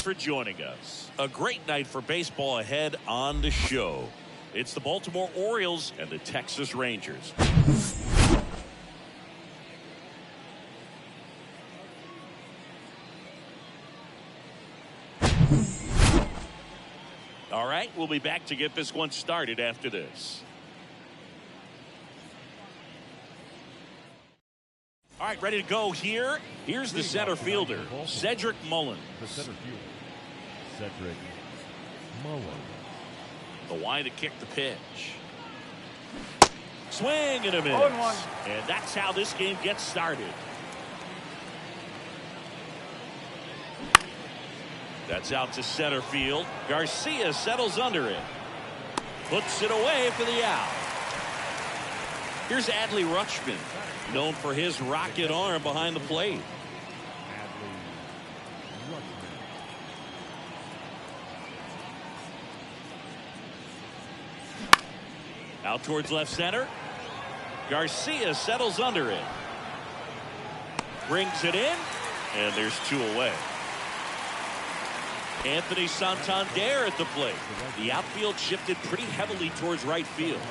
for joining us. A great night for baseball ahead on the show. It's the Baltimore Orioles and the Texas Rangers. All right, we'll be back to get this one started after this. All right, ready to go here. Here's the center fielder, Cedric Mullins. The center fielder, Cedric Mullins. The wide to kick the pitch. Swing and a miss. And that's how this game gets started. That's out to center field. Garcia settles under it. Puts it away for the out. Here's Adley Rutschman, known for his rocket arm behind the plate. Out towards left center. Garcia settles under it. Brings it in, and there's two away. Anthony Santander at the plate. The outfield shifted pretty heavily towards right field.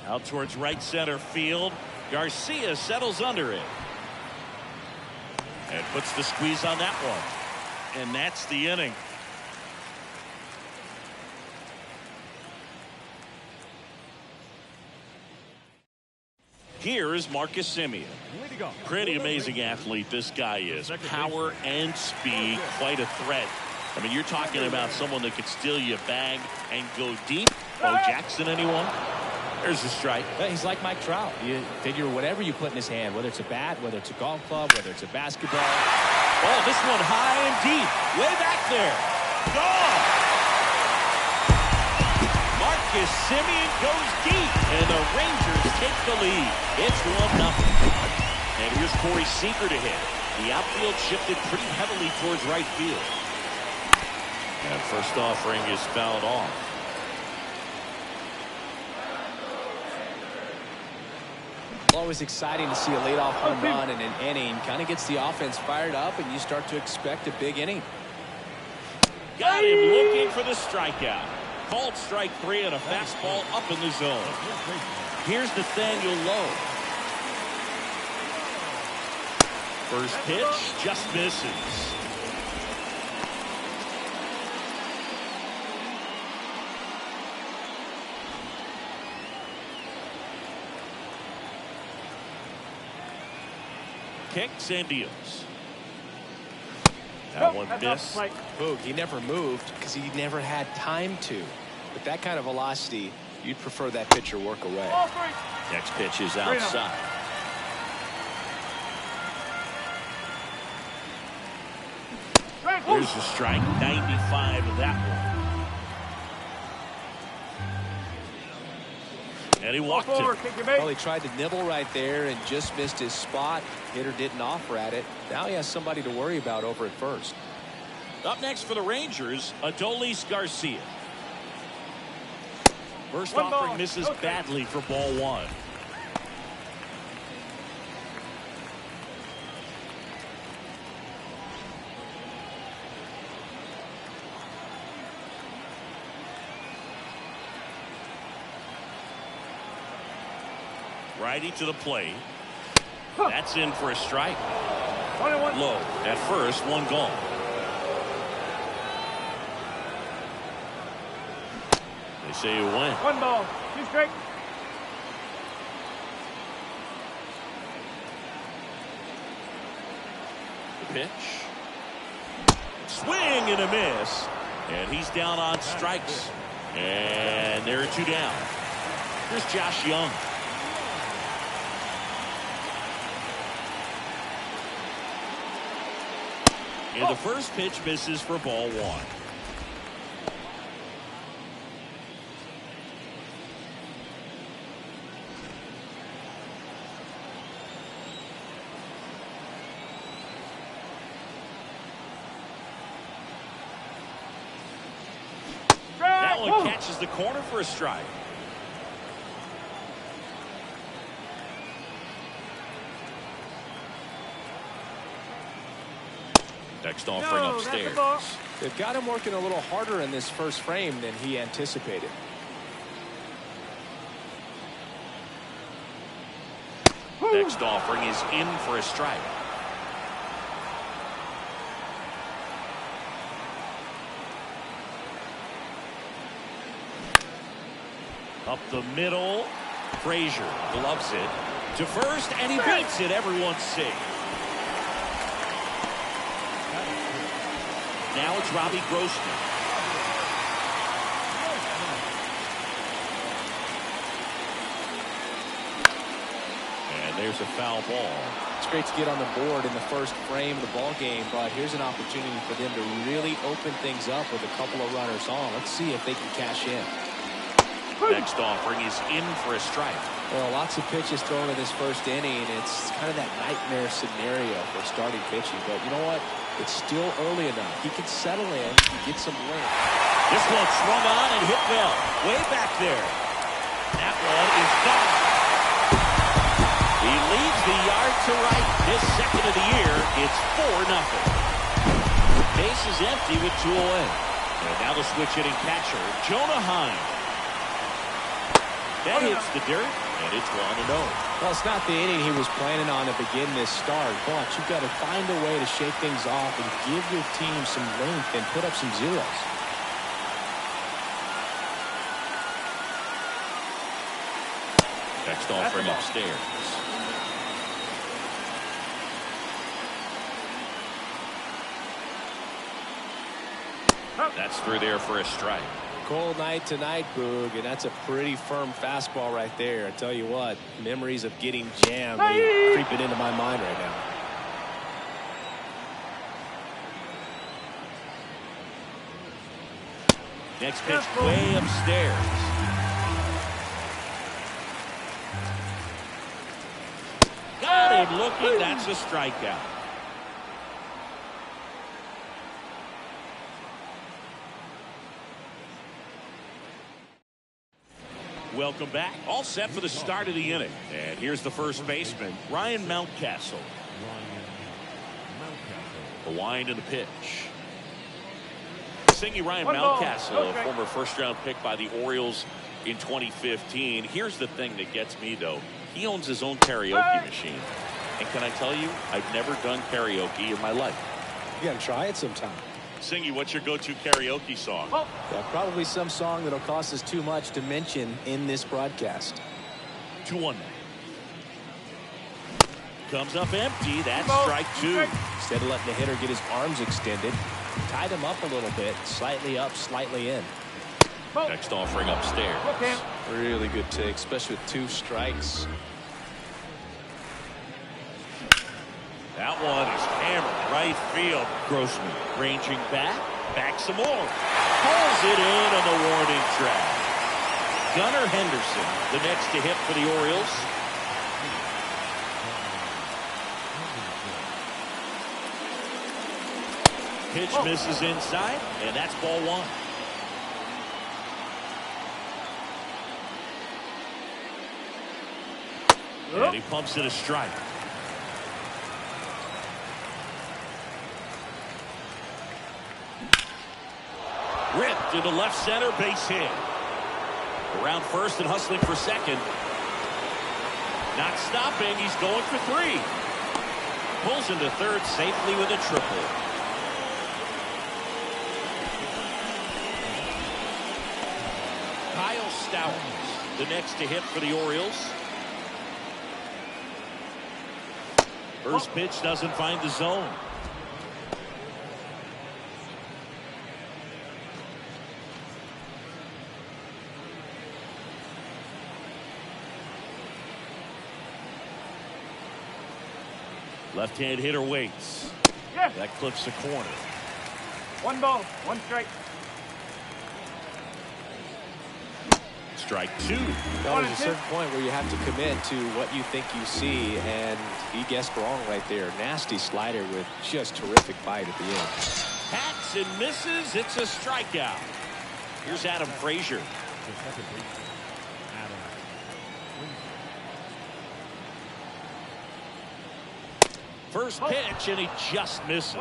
Out towards right center field. Garcia settles under it. And puts the squeeze on that one. And that's the inning. Here is Marcus Semien. Pretty amazing athlete this guy is. Power and speed, quite a threat. I mean, you're talking about someone that could steal you a bag and go deep. Bo Jackson, anyone? There's a strike. He's like Mike Trout. You figure whatever you put in his hand, whether it's a bat, whether it's a golf club, whether it's a basketball. Oh, this one high and deep. Way back there. Gone. Marcus Semien goes deep, and the Rangers take the lead. It's 1-0. And here's Corey Seager to hit. The outfield shifted pretty heavily towards right field. And first offering is fouled off. Always exciting to see a leadoff home run in an inning. Kind of gets the offense fired up, and you start to expect a big inning. Got him looking for the strikeout. Called strike 3 and a fastball up in the zone. Here's Nathaniel Lowe. First pitch just misses. Kicks and deals. That one missed. Boog, he never moved because he never had time to. With that kind of velocity, you'd prefer that pitcher work away. Next pitch is outside. There's a strike. 95 of that one. And he walked it. Well, he tried to nibble right there and just missed his spot. Hitter didn't offer at it. Now he has somebody to worry about over at first. Up next for the Rangers, Adolis Garcia. First offering misses badly for ball 1. Righty to the plate. That's in for a strike. Low at first, one gone. They say you win. 1 ball, 2 strike. The pitch. Swing and a miss. And he's down on strikes. And there are 2 down. Here's Josh Young. And the first pitch misses for ball 1. That one catches the corner for a strike. Next offering upstairs. They've got him working a little harder in this first frame than he anticipated. Next offering is in for a strike. Up the middle. Frazier gloves it to first, and he beats it. Everyone's safe. Now it's Robbie Grossman. And there's a foul ball. It's great to get on the board in the first frame of the ball game, but here's an opportunity for them to really open things up with a couple of runners on. Let's see if they can cash in. Next offering is in for a strike. Well, lots of pitches thrown in this first inning. It's kind of that nightmare scenario for starting pitching, but you know what? It's still early enough. He can settle in and get some length. This one swung on and hit well. Way back there. That one is gone. He leads the yard to right. This second of the year, it's 4-0. Base is empty with 2 away. And now the switch hitting catcher, Jonah Heim. That hits the dirt, and it's 1-0. Well, it's not the inning he was planning on to begin this start, but you've got to find a way to shake things off and give your team some length and put up some zeros. Next offering upstairs. That's through there for a strike. Cold night tonight, Boog, and that's a pretty firm fastball right there. I tell you what, memories of getting jammed are creeping into my mind right now. Next pitch way upstairs. Got him looking. That's a strikeout. Welcome back. All set for the start of the inning. And here's the first baseman, Ryan Mountcastle. The wind and the pitch. Singing Ryan Mountcastle, a former first-round pick by the Orioles in 2015. Here's the thing that gets me, though. He owns his own karaoke machine. And can I tell you, I've never done karaoke in my life. You got to try it sometime. Singy, what's your go-to karaoke song? Yeah, probably some song that'll cost us too much to mention in this broadcast. 2-1. Comes up empty. That's strike 2. Instead of letting the hitter get his arms extended, tied him up a little bit, slightly up, slightly in. Next offering upstairs. Really good take, especially with 2 strikes. That one is hammered right field. Grossman ranging back some more. Pulls it in on the warning track. Gunnar Henderson, the next to hit for the Orioles. Pitch misses inside, and that's ball 1. And he pumps it a strike. Ripped into left center, base hit. Around first and hustling for second. Not stopping, he's going for 3. Pulls into third safely with a triple. Kyle Stowers, the next to hit for the Orioles. First pitch doesn't find the zone. Left-hand hitter waits. That clips the corner. 1 ball, 1 strike. Strike 2. Well, there's a certain point where you have to commit to what you think you see, and he guessed wrong right there. Nasty slider with just terrific bite at the end. Hats and misses. It's a strikeout. Here's Adam Frazier. First pitch, and he just misses.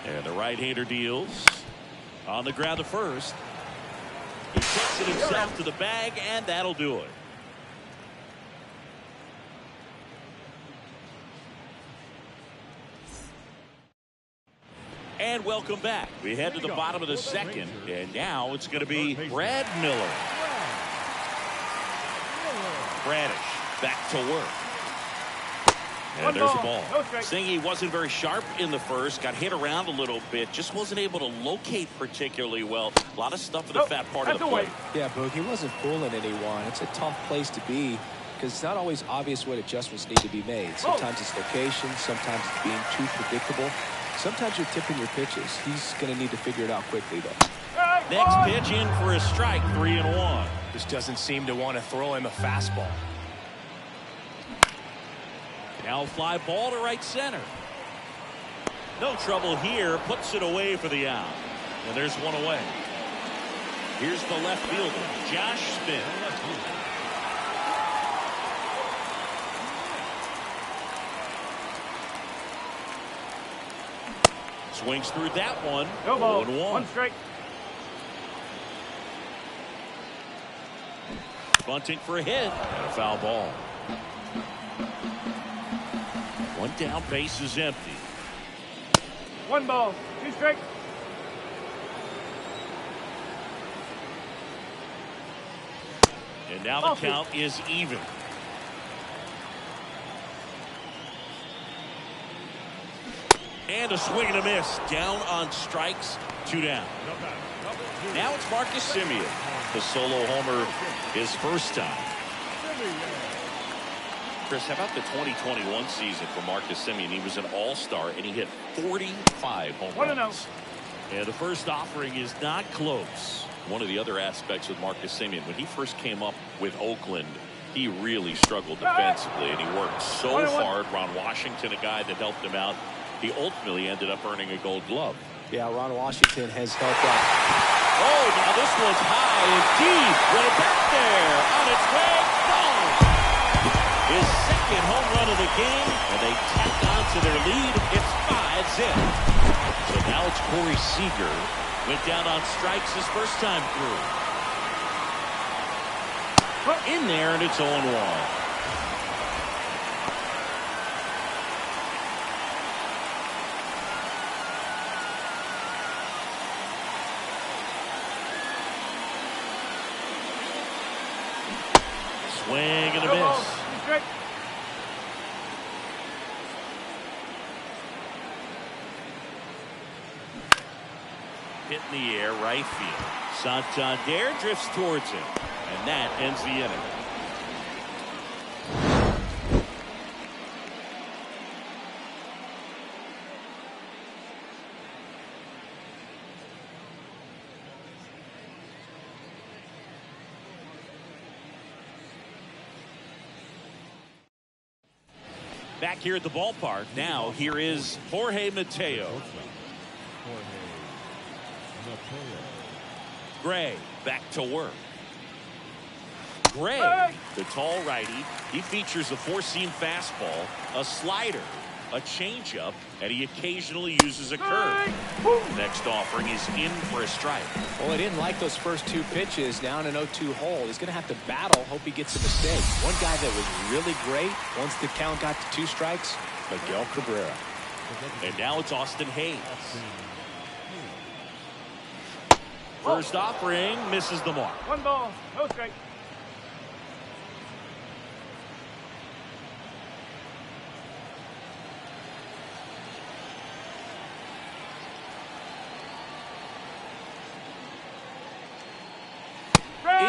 And the right-hander deals. On the ground to first. He takes it himself to the bag, and that'll do it. And welcome back. We head to the bottom of the second, and now it's going to be Brad Miller. Bradish back to work. And there's the ball. Singy wasn't very sharp in the first. Got hit around a little bit. Just wasn't able to locate particularly well. A lot of stuff in the fat part of the plate. Yeah, Boog, he wasn't fooling anyone. It's a tough place to be because it's not always obvious what adjustments need to be made. Sometimes it's location. Sometimes it's being too predictable. Sometimes you're tipping your pitches. He's going to need to figure it out quickly, though. Next pitch in for a strike, 3-1. Just doesn't seem to want to throw him a fastball. Now fly ball to right center. No trouble here. Puts it away for the out. And there's one away. Here's the left fielder, Josh Smith. Swings through that one. No ball. 0-1. 1 strike. Bunting for a hit. And a foul ball. One down, base is empty. 1 ball. 2 strike. And now the count is even. And a swing and a miss. Down on strikes. 2 down. Now it's Marcus Semien. The solo homer his first time. Chris, how about the 2021 season for Marcus Semien? He was an all-star, and he hit 45 home runs. And the first offering is not close. One of the other aspects with Marcus Semien, when he first came up with Oakland, he really struggled defensively, and he worked so hard. Ron Washington, a guy that helped him out. He ultimately ended up earning a Gold Glove. Yeah, Ron Washington has helped out. Oh, now this one's high and deep. Way back there. On its way. Gone. His second home run of the game, and they tacked on to their lead. It's 5-zip. So now it's Corey Seager. Went down on strikes his first time through. In there, and it's 0-1. Swing and a miss. Hit in the air, right field. Santander drifts towards him, and that ends the inning. Back here at the ballpark, now here is Jorge Mateo. Gray back to work. Gray, the tall righty, he features a four-seam fastball, a slider, a changeup, and he occasionally uses a curve. Next offering is in for a strike. Well, he didn't like those first 2 pitches. Now in an 0-2 hole, he's going to have to battle. Hope he gets a mistake. One guy that was really great once the count got to 2 strikes, Miguel Cabrera. And now it's Austin Hayes. First offering misses the mark. 1 ball, no strike.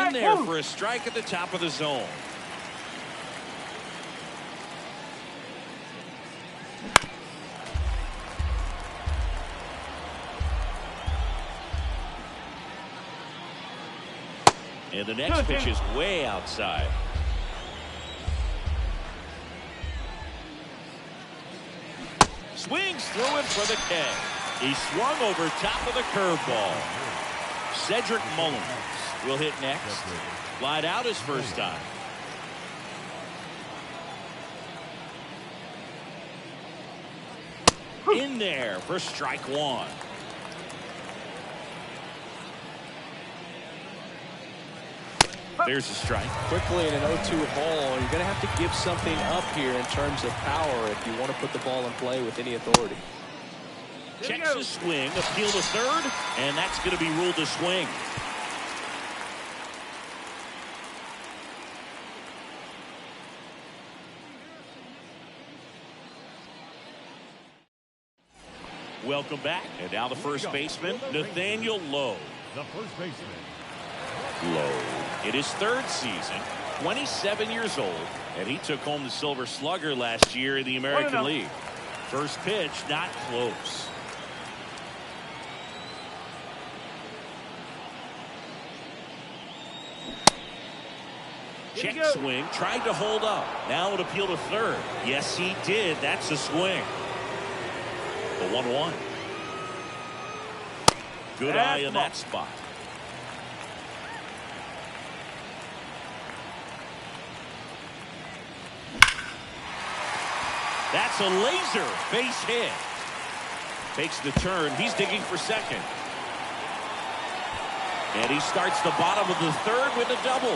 In there for a strike at the top of the zone. And the next pitch is way outside. Swings through it for the K. He swung over top of the curveball. Cedric Mullins will hit next. Flied out his first time. in there for strike one. There's a strike. Quickly in an 0-2 hole, you're going to have to give something up here in terms of power if you want to put the ball in play with any authority. Checks his swing, appeal to third, and that's going to be ruled a swing. Welcome back. And now the first baseman, Nathaniel Lowe. The first baseman. Lowe in his third season, 27 years old, and he took home the Silver Slugger last year in the American League. First pitch, not close. Check swing, tried to hold up. Now an appeal to third. Yes, he did. That's a swing. The 1-1. Good eye in that spot. That's a laser base hit. Takes the turn. He's digging for second. And he starts the bottom of the third with a double.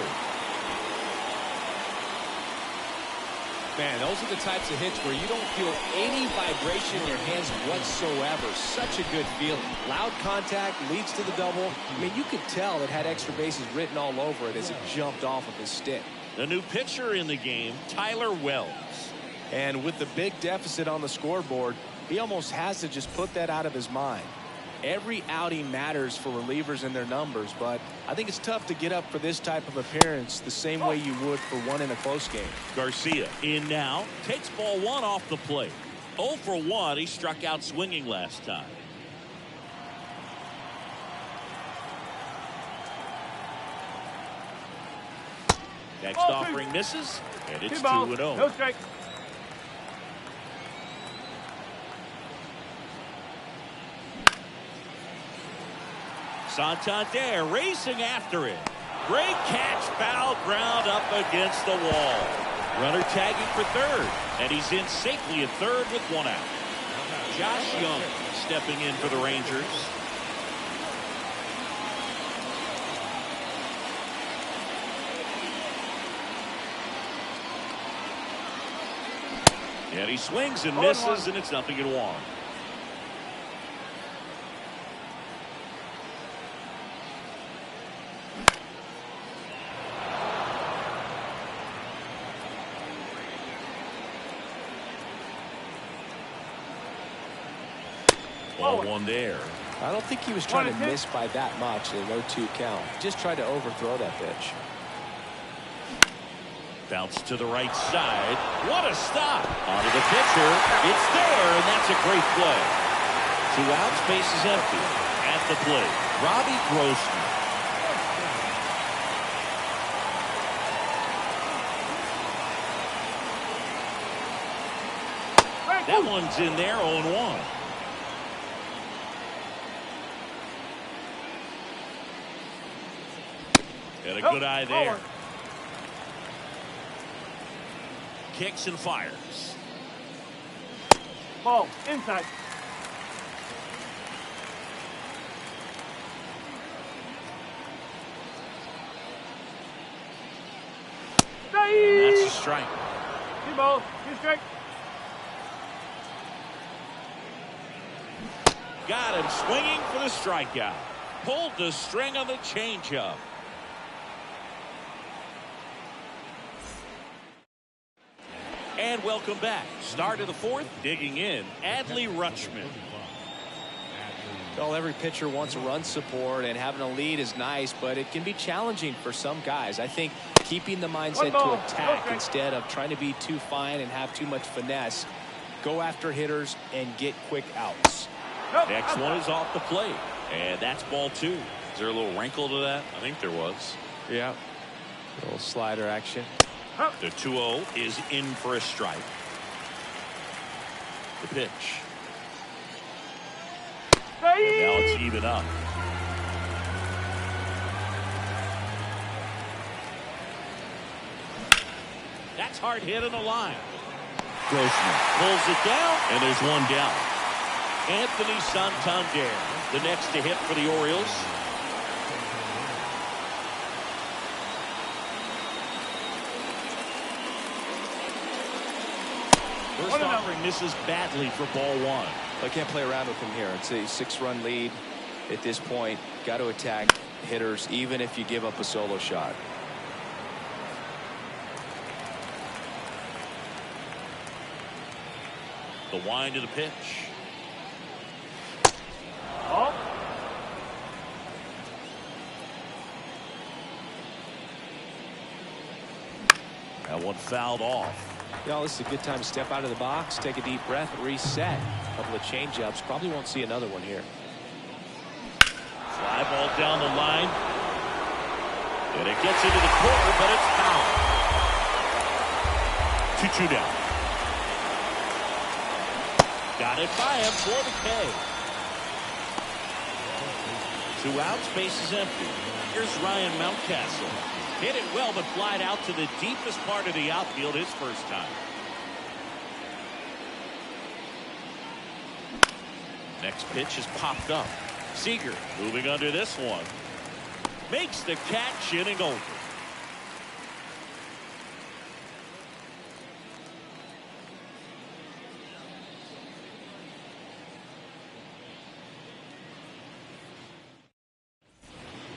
Man, those are the types of hits where you don't feel any vibration in your hands whatsoever. Such a good feeling. Loud contact leads to the double. I mean, you could tell it had extra bases written all over it as it jumped off of his stick. The new pitcher in the game, Tyler Wells. And with the big deficit on the scoreboard, he almost has to just put that out of his mind. Every outing matters for relievers and their numbers, but I think it's tough to get up for this type of appearance the same way you would for one in a close game. Garcia in now, takes ball one off the plate. 0 for 1, he struck out swinging last time. Next offering misses, and it's 2-0. No strike. Santander racing after it. Great catch, foul ground up against the wall. Runner tagging for third, and he's in safely at third with one out. Josh Young stepping in for the Rangers. And he swings and misses, and it's 0-1. Ball one there. I don't think he was trying to miss by that much in an 0-2 count. Just tried to overthrow that pitch. Bounce to the right side. What a stop. Onto the pitcher. It's there, and that's a great play. 2 outs, base is empty. At the plate, Robbie Grossman. That one's in there, 0-1. Got a good eye there. Kicks and fires. Ball inside. And that's a strike. 2 balls, 2 strikes. Got him swinging for the strikeout. Pulled the string on the changeup. And welcome back. Start of the fourth, digging in, Adley Rutschman. Well, every pitcher wants run support, and having a lead is nice, but it can be challenging for some guys. I think keeping the mindset to attack instead of trying to be too fine and have too much finesse, go after hitters and get quick outs. Next one is off the plate, and that's ball 2. Is there a little wrinkle to that? I think there was. Yeah. A little slider action. The 2-0 is in for a strike. The pitch. And now it's even up. That's hard hit in the line. Grossman pulls it down, and there's one down. Anthony Santander, the next to hit for the Orioles. First offering misses badly for ball one. I can't play around with him here. It's a 6-run lead at this point. Got to attack hitters even if you give up a solo shot. The wind of the pitch. Oh. That one fouled off. Well, this is a good time to step out of the box, take a deep breath, reset. A couple of change-ups. Probably won't see another one here. Fly ball down the line. And it gets into the corner, but it's fouled. 2-2 down. Got it by him for the K. 2 outs, base is empty. Here's Ryan Mountcastle. Hit it well, but flied out to the deepest part of the outfield his first time. Next pitch is popped up. Seager moving under this one. Makes the catch, inning over.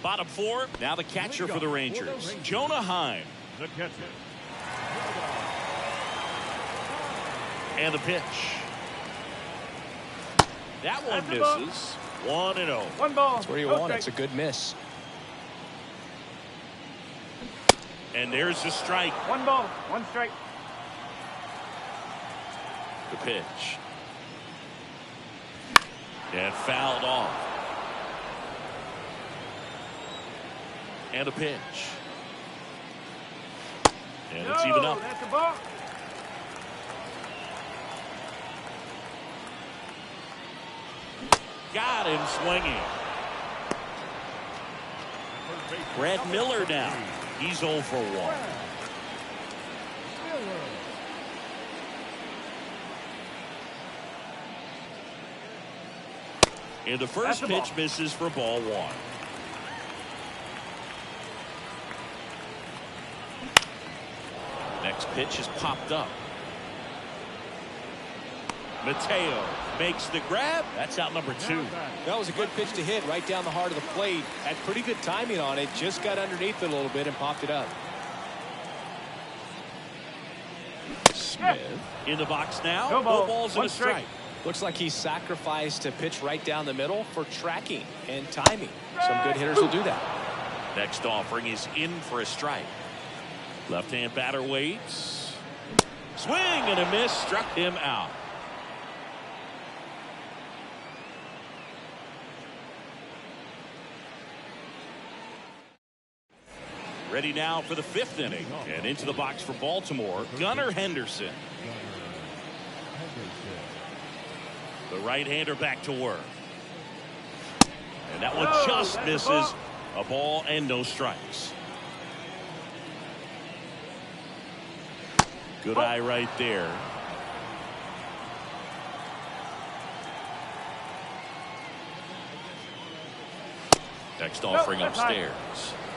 Bottom 4. Now the catcher for the Rangers, Jonah Heim. The catcher. And the pitch. That one misses. 1-0. 1 ball. That's where you want it. It's a good miss. And there's the strike. 1 ball. 1 strike. The pitch. And fouled off. And a pitch. And it's even up. That's a ball. Got him swinging. Brad Miller now. He's 0 for 1. And the first pitch misses for ball 1. Next pitch is popped up. Mateo makes the grab. That's out number 2. That was a good pitch to hit right down the heart of the plate. Had pretty good timing on it. Just got underneath it a little bit and popped it up. Smith in the box now. No balls and a strike. strike. Looks like he sacrificed a pitch right down the middle for tracking and timing. Some good hitters will do that. Next offering is in for a strike. Left-hand batter waits. Swing and a miss. Struck him out. Ready now for the 5th inning. And into the box for Baltimore, Gunnar Henderson. The right-hander back to work. And that one just misses. A ball and no strikes. Good eye right there. Next offering upstairs.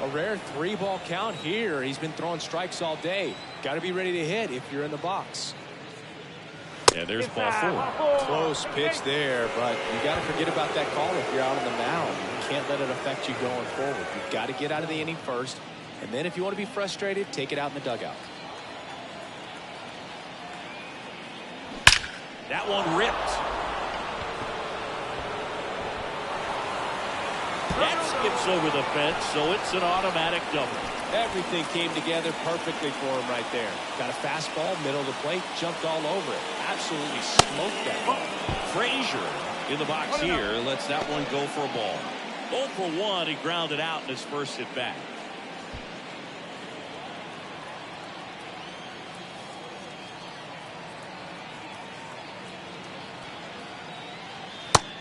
A rare 3-ball count here. He's been throwing strikes all day. Got to be ready to hit if you're in the box. And there's ball 4. Close pitch there, but you got to forget about that call if you're out on the mound. You can't let it affect you going forward. You've got to get out of the inning first, and then if you want to be frustrated, take it out in the dugout. That one ripped. That skips over the fence, so it's an automatic double. Everything came together perfectly for him right there. Got a fastball, middle of the plate, jumped all over it. Absolutely smoked that ball. Frazier in the box here lets that one go for a ball. 0 for 1, he grounded out in his first at bat.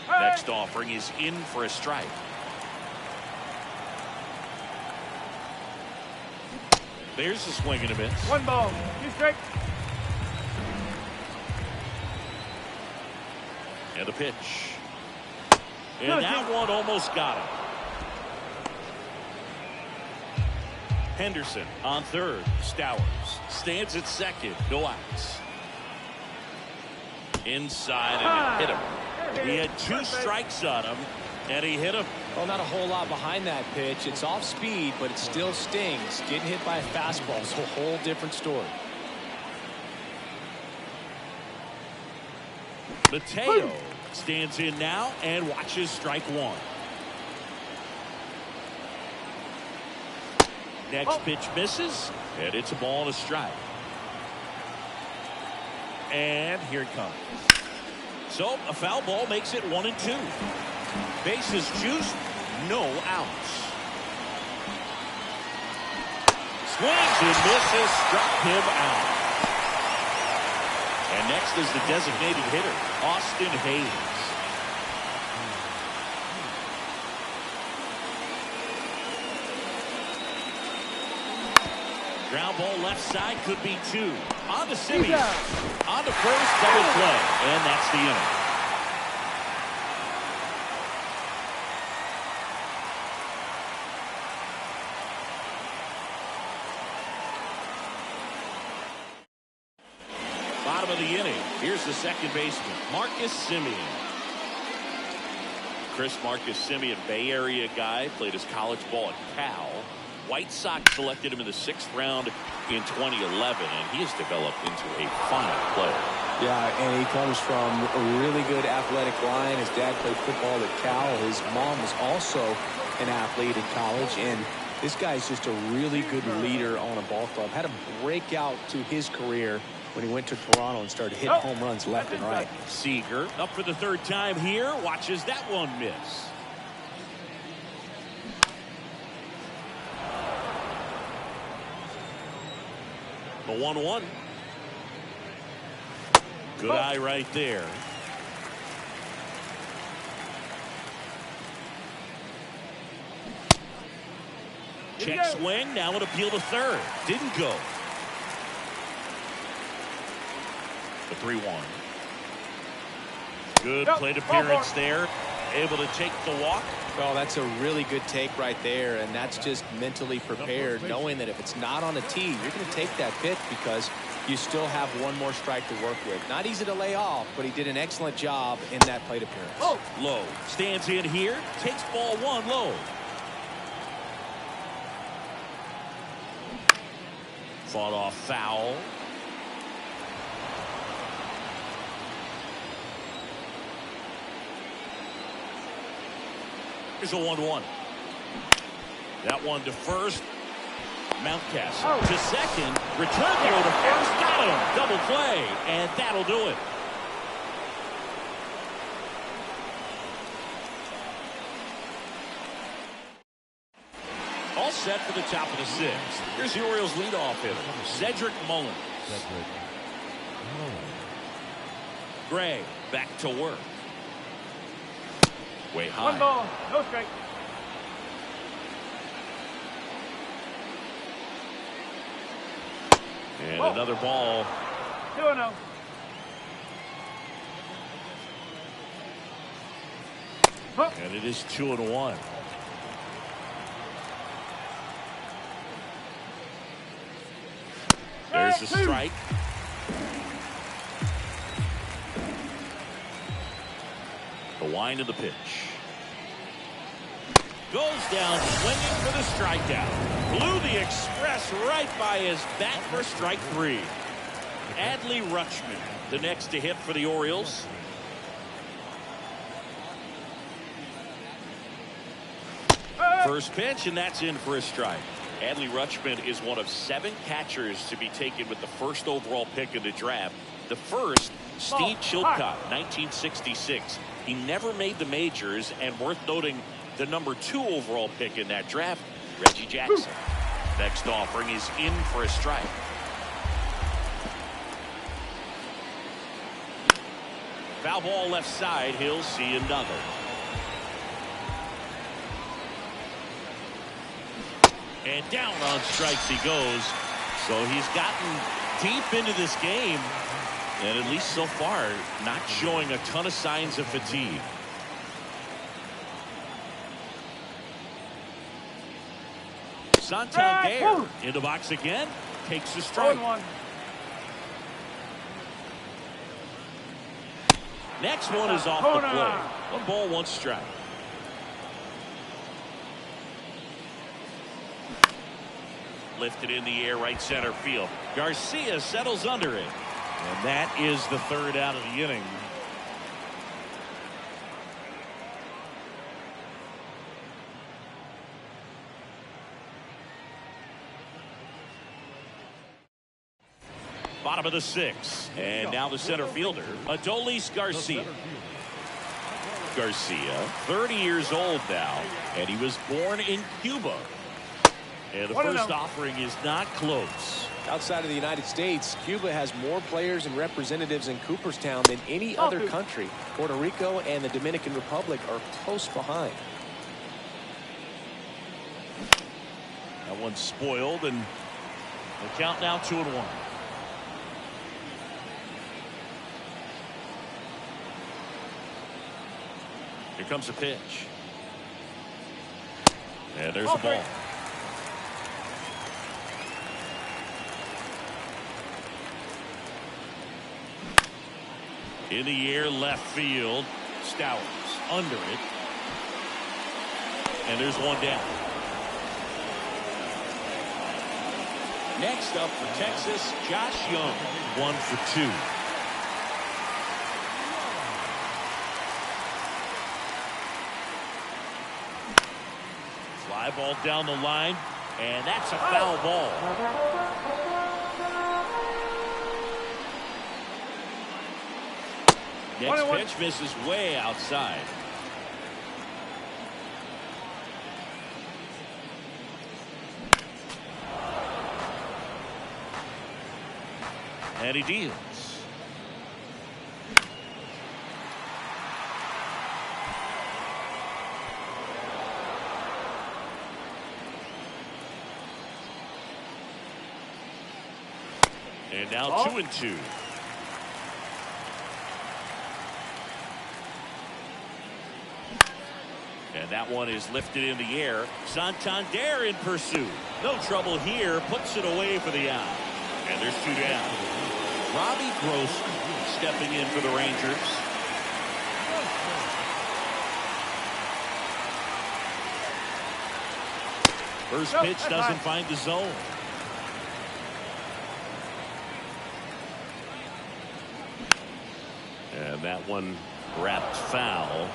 Next offering is in for a strike. There's the swing and a miss. 1 ball. 2 strike. And the pitch. And that one almost got him. Henderson on third. Stowers stands at second. No outs. Inside and it hit him. He had 2 strikes on him, and he hit him. Well, not a whole lot behind that pitch. It's off speed, but it still stings. Getting hit by a fastball is a whole different story. Mateo stands in now and watches strike 1. Next pitch misses, and it's a ball and a strike. And here it comes. So a foul ball makes it 1-2. Bases juiced, no outs. Swings and misses, struck him out. And next is the designated hitter, Austin Hayes. Ground ball left side, could be 2. On to Simeon. On to first, double play. And that's the inning. Bottom of the inning. Here's the second baseman, Marcus Simeon. Marcus Simeon, Bay Area guy, played his college ball at Cal. White Sox selected him in the 6th round in 2011, and he has developed into a fine player. Yeah, and he comes from a really good athletic line. His dad played football at Cal. His mom was also an athlete in college, and this guy's just a really good leader on a ball club. Had a breakout to his career when he went to Toronto and started hitting home runs left and right. Seager up for the 3rd time here, watches that one miss. The 1-1. Good eye right there. Check swing, now an appeal to third. Didn't go. The 3-1. Good plate appearance there. Able to take the walk. Oh, that's a really good take right there, and that's just mentally prepared, knowing that if it's not on a tee, you're going to take that pitch because you still have one more strike to work with. Not easy to lay off, but he did an excellent job in that plate appearance. Lowe stands in here, takes ball 1 low. Fought off foul. Here's a 1-1. That one to first. Mountcastle to second. Return throw to first. Got him. Double play. And that'll do it. All set for the top of the 6th. Here's the Orioles leadoff hitter, Cedric Mullins. Gray back to work. Way high. 1 ball, no strike. And another ball. 2-0. And it is 2-1. There's the strike. The wind of the pitch. Goes down swinging for the strikeout. Blew the express right by his bat for strike 3. Adley Rutschman, the next to hit for the Orioles. First pitch, and that's in for a strike. Adley Rutschman is one of 7 catchers to be taken with the first overall pick in the draft. The first, Steve Chilcott, 1966. He never made the majors, and worth noting, the number 2 overall pick in that draft, Reggie Jackson. Next offering is in for a strike. Foul ball left side. He'll see another. And down on strikes he goes. So he's gotten deep into this game. And at least so far, not showing a ton of signs of fatigue. Santander in the box again. Takes the strike. 0-1. Next one is off the plate. 1 ball, 1 strike. Lifted in the air, right center field. Garcia settles under it. And that is the 3rd out of the inning. Bottom of the 6th. And now the center fielder, Adolis Garcia. Garcia, 30 years old now, and he was born in Cuba. And the first offering is not close. Outside of the United States, Cuba has more players and representatives in Cooperstown than any other country. Puerto Rico and the Dominican Republic are close behind. That one's spoiled, and the count now 2-1. Here comes a pitch. And there's the ball. In the air, left field. Stowers under it. And there's one down. Next up for Texas, Josh Young. 1 for 2. Fly ball down the line, and that's a foul ball. Next pitch misses way outside. And he deals. And now 2-2. And that one is lifted in the air. Santander in pursuit. No trouble here. Puts it away for the out. And there's 2 down. Robbie Grossman stepping in for the Rangers. First pitch doesn't find the zone. And that one wrapped foul.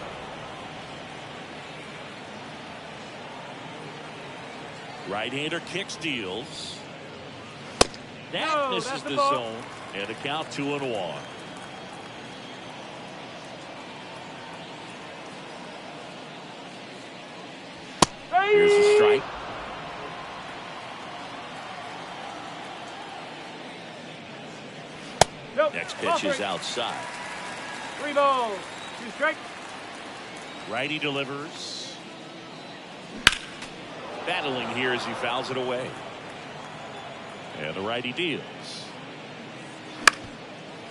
Right-hander kicks, deals. That misses the zone. And a count 2-1. Here's the strike. Next pitch is outside. 3 balls, 2 strikes. Righty delivers. Battling here as he fouls it away. And the righty deals.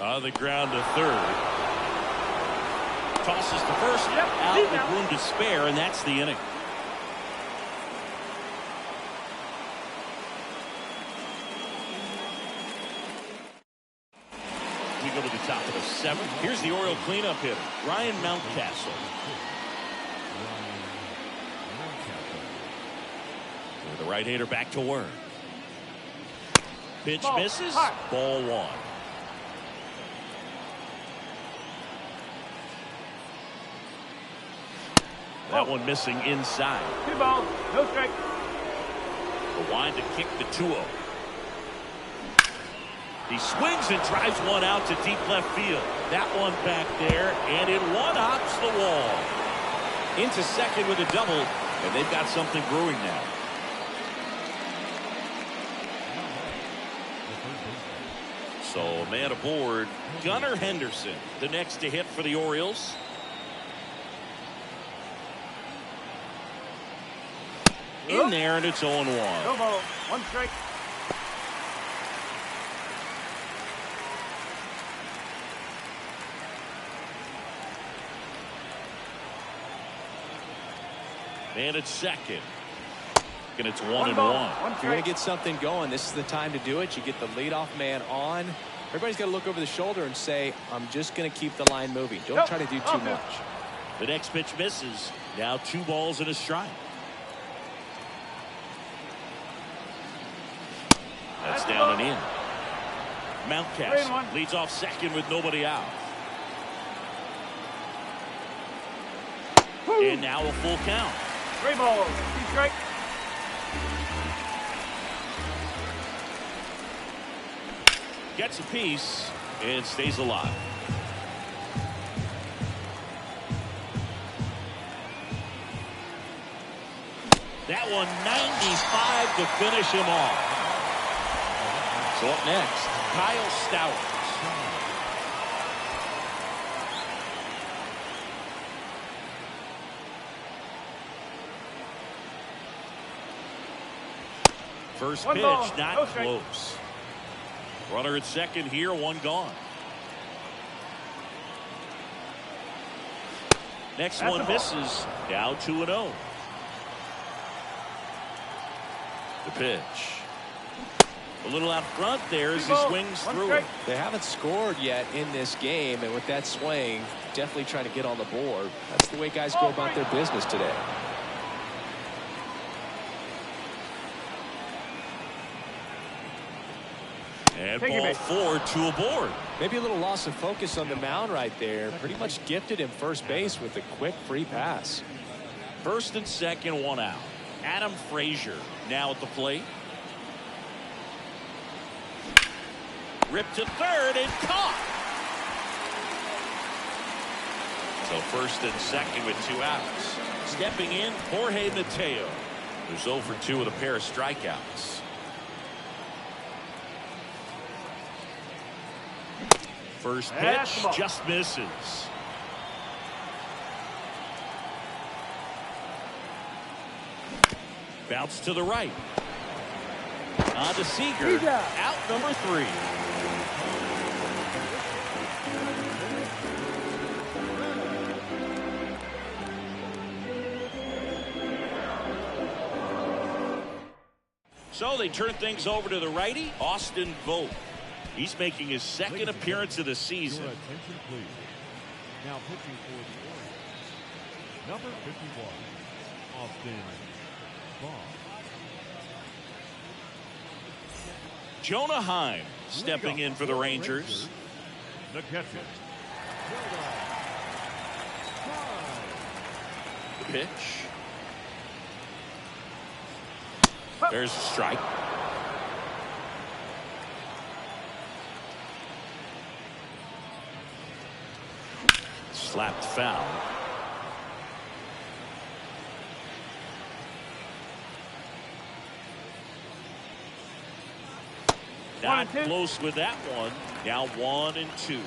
On the ground to 3rd. Tosses the first out with room to spare, and that's the inning. We go to the top of the 7th. Here's the Oriole cleanup hitter, Ryan Mountcastle. With the right-hander back to work. Pitch misses. Ball 1. That one missing inside. 2 balls, no strike. The wind to kick the 2-0. He swings and drives one out to deep left field. That one back there, and it one-hops the wall. Into second with a double, and they've got something brewing now. So a man aboard, Gunnar Henderson, the next to hit for the Orioles. In there, and it's 0-1. No ball, 1 strike. And it's second. And it's 1-1. One If you're going strike. to get something going, this is the time to do it. You get the leadoff man on. Everybody's got to look over the shoulder and say, I'm just going to keep the line moving. Don't try to do too much. The next pitch misses. Now 2 balls and a strike. That's down and in. Mountcastle leads off second with nobody out. And now a full count. 3 balls, 2 strikes. Gets a piece and stays alive. That one 95 to finish him off. So up next, Kyle Stowers. First pitch, not close. Runner at second here, 1 gone. Next one misses. Now 2-0. The pitch. A little out front there as he swings through it. They haven't scored yet in this game, and with that swing, definitely trying to get on the board. That's the way guys go about their business today. And ball 4, 2 aboard. Maybe a little loss of focus on the mound right there. Pretty much gifted him first base with a quick free pass. First and second, 1 out. Adam Frazier now at the plate. Ripped to third and caught. So first and second with 2 outs. Stepping in, Jorge Mateo, who's 0 for 2 with a pair of strikeouts. First pitch just misses. Bounce to the right. On to Seager. Out number 3. So they turn things over to the righty, Austin Vogt. He's making his second appearance of the season. Your attention, please. Now pitching for the Orioles, number 51, Austin Vogt. Jonah Heim stepping in for the Rangers. The catcher, The pitch. There's a strike. Slapped foul. Not close with that one. Now 1-2.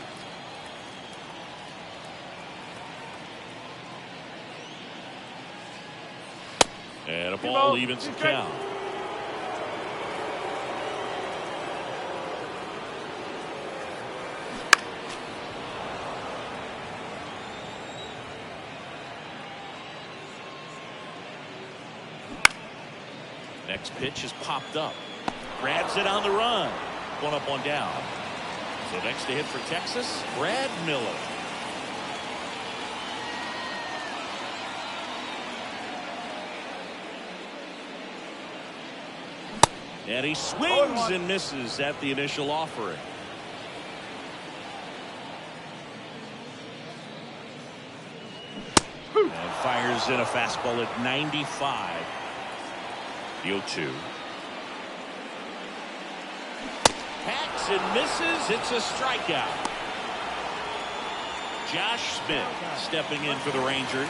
And a ball evens the count. Next pitch is popped up. Grabs it on the run. 1 up, 1 down. So next to hit for Texas, Brad Miller. And he swings and misses at the initial offering. And fires in a fastball at 95. The 0-2. Hacks and misses. It's a strikeout. Josh Smith stepping in for the Rangers.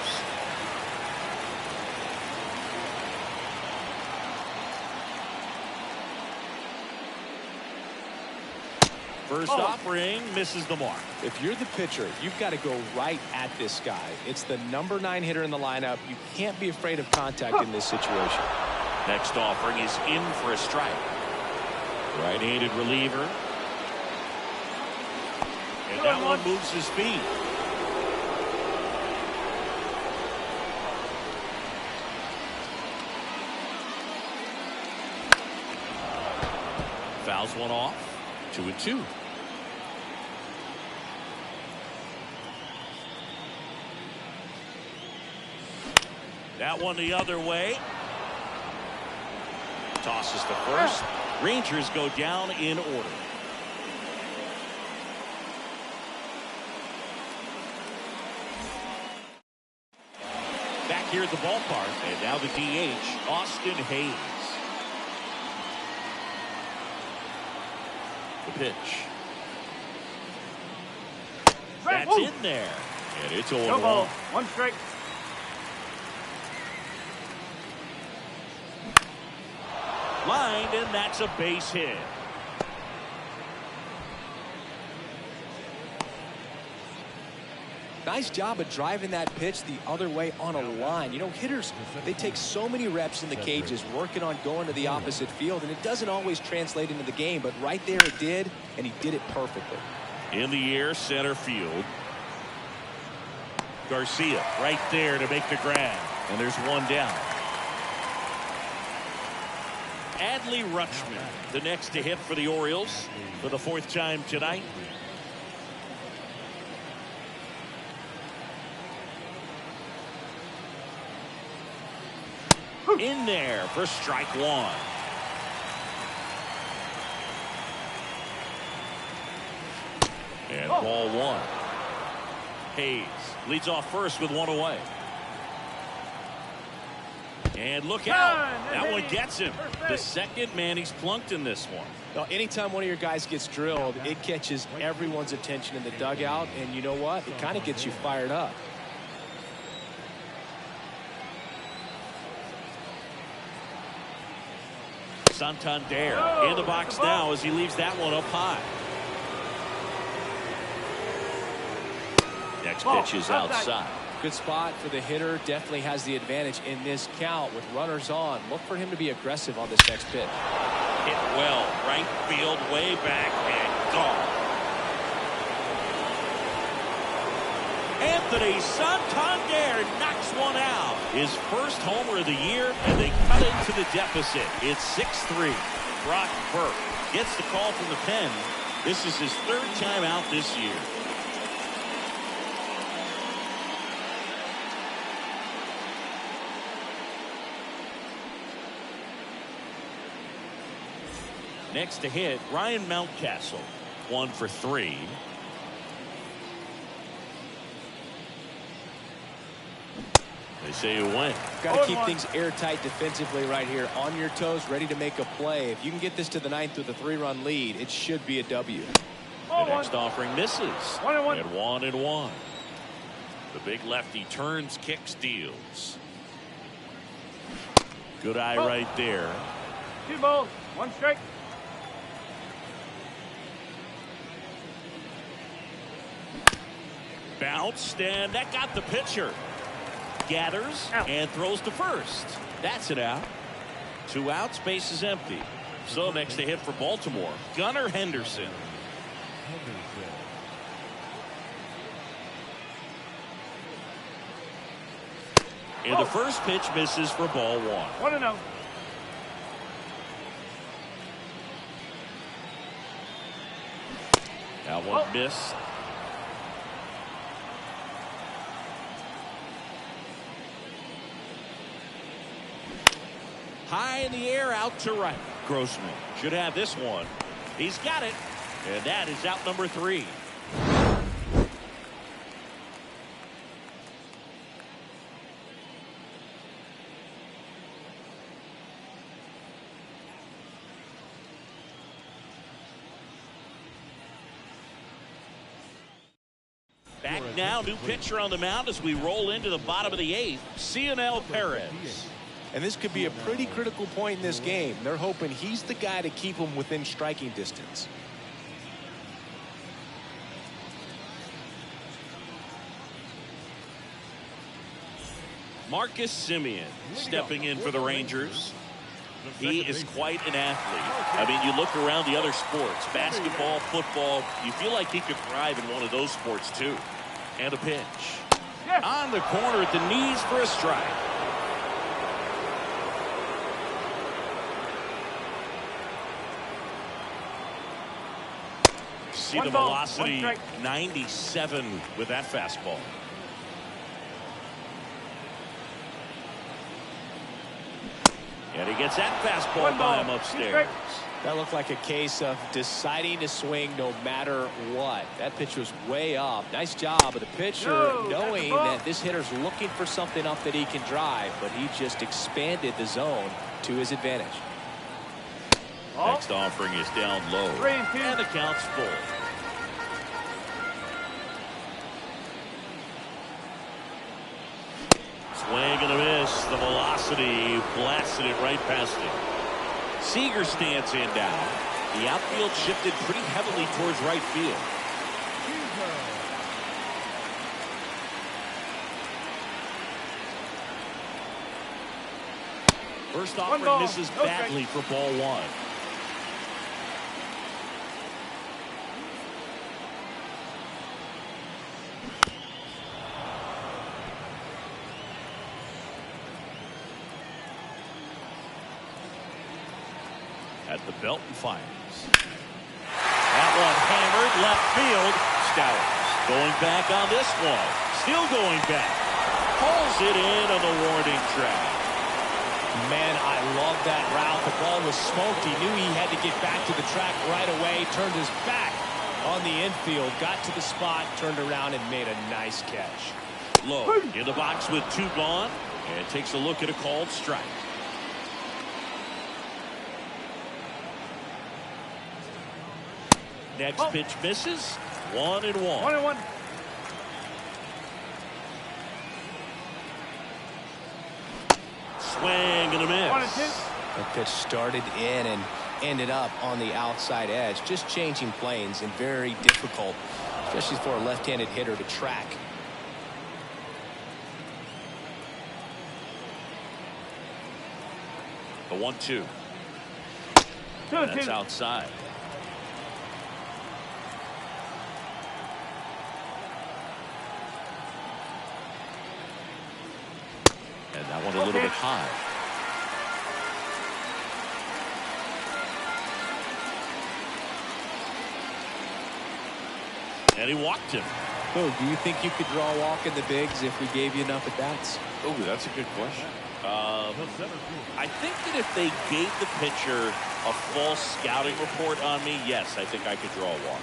First offering misses the mark. If you're the pitcher, you've got to go right at this guy. It's the number 9 hitter in the lineup. You can't be afraid of contact in this situation. Next offering is in for a strike. Right-handed reliever. And that one moves his feet. Fouls one off. 2-2. That one the other way. Tosses the first. Rangers go down in order. Back here at the ballpark, and now the DH, Austin Hayes. The pitch. That's in there. And it's 0-1. No ball. One strike. Lined, and that's a base hit. Nice job of driving that pitch the other way on a line. You know, hitters, they take so many reps in the cages working on going to the opposite field, and it doesn't always translate into the game, but right there it did, and he did it perfectly. In the air, center field. Garcia right there to make the grab, and there's one down. Adley Rutschman, the next to hit for the Orioles for the 4th time tonight. In there for strike one. And ball one. Hayes leads off first with one away. And look out. That one gets him. The second man he's plunked in this one. Now, anytime one of your guys gets drilled, it catches everyone's attention in the dugout, and you know what? It kind of gets you fired up. Santander in the box now as he leaves that one up high. Next pitch is outside. Good spot for the hitter. Definitely has the advantage in this count with runners on. Look for him to be aggressive on this next pitch. Hit well. Right field, way back, and gone. Anthony Santander knocks one out. His first homer of the year, and they cut into the deficit. It's 6-3. Brock Burke gets the call from the pen. This is his 3rd time out this year. Next to hit, Ryan Mountcastle. 1 for 3. They say you win. Got to keep things airtight defensively right here. On your toes, ready to make a play. If you can get this to the 9th with a 3-run lead, it should be a W. The next offering misses. 1-1. At 1-1. The big lefty turns, kicks, deals. Good eye right there. 2 balls. 1 strike. Bounced, and that got the pitcher. Gathers and throws to first. That's it out. 2 outs, base is empty. So next to hit for Baltimore, Gunnar Henderson. And the first pitch misses for ball 1. 1-0. That one missed. High in the air, out to right. Grossman should have this one. He's got it. And that is out number 3. Back now, new pitcher on the mound as we roll into the bottom of the 8th, Cionel Perez. And this could be a pretty critical point in this game. They're hoping he's the guy to keep them within striking distance. Marcus Semien stepping in for the Rangers. He is quite an athlete. I mean, you look around the other sports, basketball, football, you feel like he could thrive in one of those sports too. And a pitch. On the corner at the knees for a strike. see One the ball, velocity 1 strike. 97 with that fastball. And he gets that fastball One by ball, him 2 upstairs. strikes. That looked like a case of deciding to swing no matter what. That pitch was way up. Nice job of the pitcher No, that's a knowing ball. that this hitter's looking for something up that he can drive, but he just expanded the zone to his advantage. Ball. Next offering is down low. 3-2. And the count's full. Swing and a miss. The velocity blasted it right past him. Seager stands in down. The outfield shifted pretty heavily towards right field. First offering ball, misses no badly for ball 1. At the belt and fires. That one hammered left field. Stowers going back on this one. Still going back. Pulls it in on the warning track. Man, I love that route. The ball was smoked. He knew he had to get back to the track right away. Turned his back on the infield. Got to the spot. Turned around and made a nice catch. Low in the box with 2 gone. And takes a look at a called strike. Next pitch misses. 1-1. 1-1. Swing and a miss. 1-2. That pitch started in and ended up on the outside edge. Just changing planes and very difficult, especially for a left-handed hitter to track. The 1-2. 2-2. That's outside. And that one a little bit high. And he walked him. Oh, do you think you could draw a walk in the bigs if we gave you enough at bats? Oh, that's a good question. The center field. I think that if they gave the pitcher a false scouting report on me, yes, I think I could draw a walk.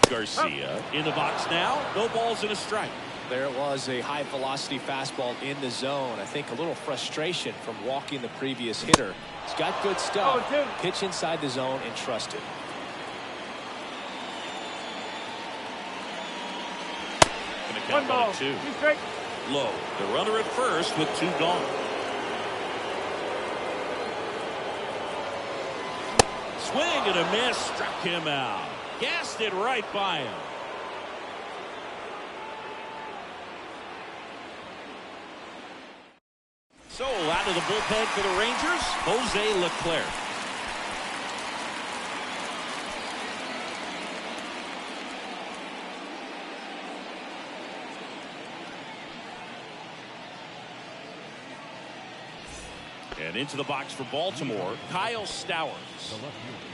Garcia in the box now. No balls and a strike. There it was, a high velocity fastball in the zone. I think a little frustration from walking the previous hitter. He's got good stuff. 0-2. Pitch inside the zone and trust it. Gonna 1 count ball, 1 and 2. 2 strikes. Low. The runner at first with 2 gone. Swing and a miss. Struck him out. Gassed it right by him. So out of the bullpen for the Rangers, Jose Leclerc. And into the box for Baltimore, Kyle Stowers. The left fielder,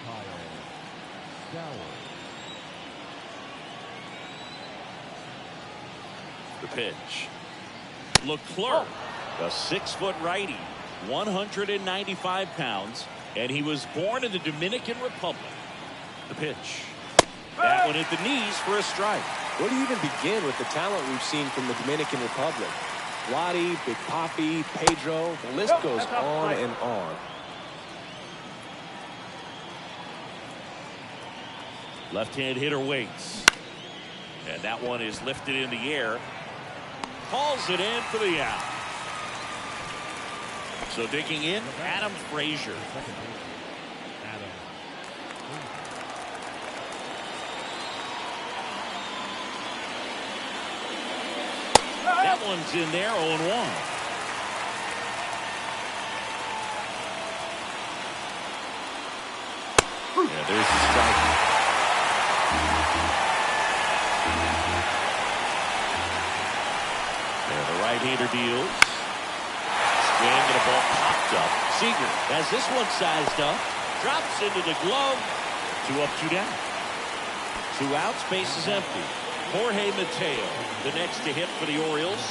Kyle Stowers. The pitch. Leclerc, a 6-foot righty, 195 pounds, and he was born in the Dominican Republic. The pitch. That one at the knees for a strike. Where do you even begin with the talent we've seen from the Dominican Republic? Lottie, Big Papi, Pedro, the list Nope, goes that's off on strike. and on. Left-hand hitter waits. And that one is lifted in the air. Calls it in for the out. So digging in, Adam Frazier. Second base, Adam. That one's in there, 0-1. Yeah, there's the strike. And the right-hander deals. Swing and a ball popped up. Seager has this one sized up. Drops into the glove. 2 up, 2 down. 2 outs, base is empty. Jorge Mateo, the next to hit for the Orioles.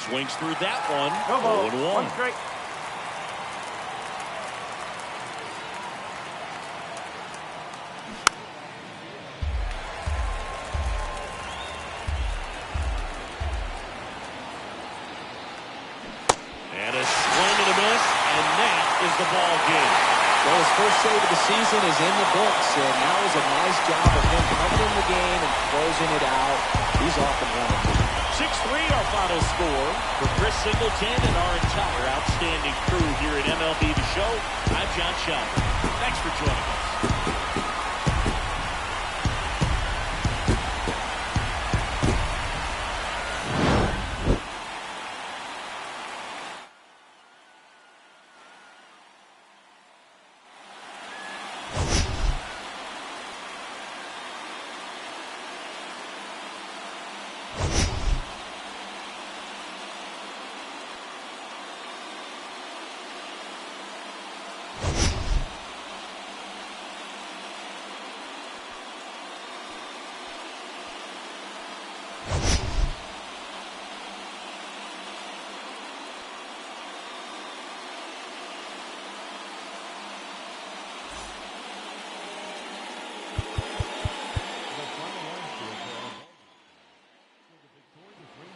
Swings through that one. No ball. 0-1. 1 strike. And a swing and a miss, and that is the ball game. Well, his first save of the season is in the books, and that was a nice job of him coming in the game and closing it out. He's off and running. 6-3 our final score. For Chris Singleton and our entire outstanding crew here at MLB The Show, I'm John Schaefer. Thanks for joining us.